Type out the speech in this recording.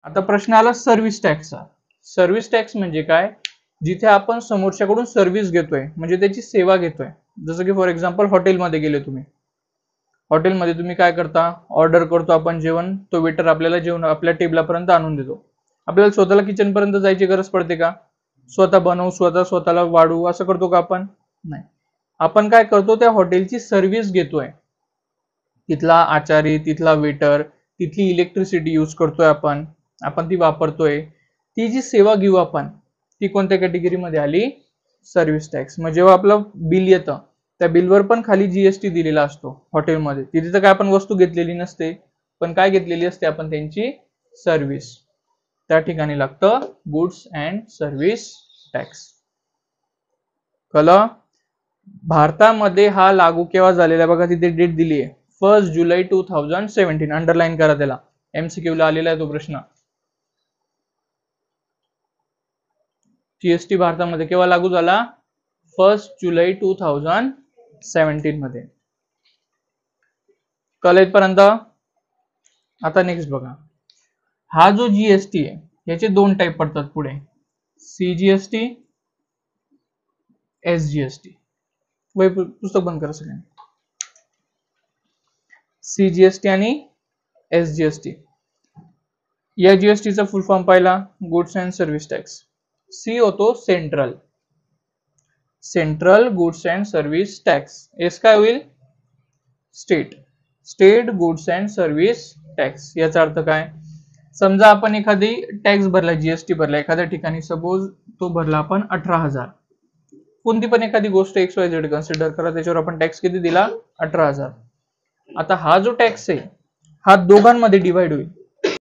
आता प्रश्न आला सर्व्हिस टॅक्सचा. सर्व्हिस टॅक्स म्हणजे काय? जिथे आपण समोरच्याकडून सर्व्हिस घेतोय, म्हणजे त्याची सेवा घेतोय. जसं की फॉर एक्झाम्पल हॉटेलमध्ये गेले तुम्ही, हॉटेलमध्ये तुम्ही काय करता, ऑर्डर करतो आपण जेवण, तो वेटर आपल्याला जेवण आपल्या टेबलापर्यंत आणून देतो. आपल्याला स्वतःला किचन पर्यंत जायची गरज पडते का? स्वतः बनवू, स्वतःला वाढू असं करतो का आपण? नाही. आपण काय करतो, त्या हॉटेलची सर्व्हिस घेतोय. तिथला आचारी, तिथला वेटर, तिथली इलेक्ट्रिसिटी यूज करतोय आपण ती वापरतोय. ती जी सेवा घेऊ आपण, ती कोणत्या कॅटेगरीमध्ये आली? Service tax. मग जेव्हा आपलं बिल येतं, त्या बिलवर पण खाली जीएसटी दिलेला असतो हॉटेलमध्ये. तिथे तर काय आपण वस्तू घेतलेली नसते, पण काय घेतलेली असते आपण? त्यांची सर्व्हिस. त्या ठिकाणी लागतं गुड्स अँड सर्व्हिस टॅक्स. कळलं? भारतामध्ये हा लागू केव्हा झालेला? बघा तिथे डेट दिली आहे, 1 जुलै 2017. अंडरलाईन करा त्याला, एमसीक्यू ला आलेला आहे तो प्रश्न. जीएसटी भारतामध्ये केव्हा लागू झाला? 1 जुलै 2017 मध्ये. कळलं इथपर्यंत? आता नेक्स्ट बघा, हा जो जीएसटी आहे याचे दोन टाईप पडतात पुढे, सीजीएसटी, एसजीएसटी. पुस्तक बंद करा सगळ्यांनी. सीजीएसटी आणि एसजीएसटी. या जीएसटीचा फुल फॉर्म पाहिला, goods and service tax. C होतो central, central goods and service tax. S काय होईल? State, state goods and service tax. याचा अर्थ काय? समजा आपण एखादी टॅक्स भरला, जीएसटी भरला एखाद्या ठिकाणी, सपोज तो भरला आपण 18,000. कोणती पण एखादी गोष्ट XYZ कन्सिडर करा, त्याच्यावर आपण टॅक्स किती दिला? 18,000. आता हा जो टॅक्स आहे हा दोघांमध्ये डिवाइड होईल.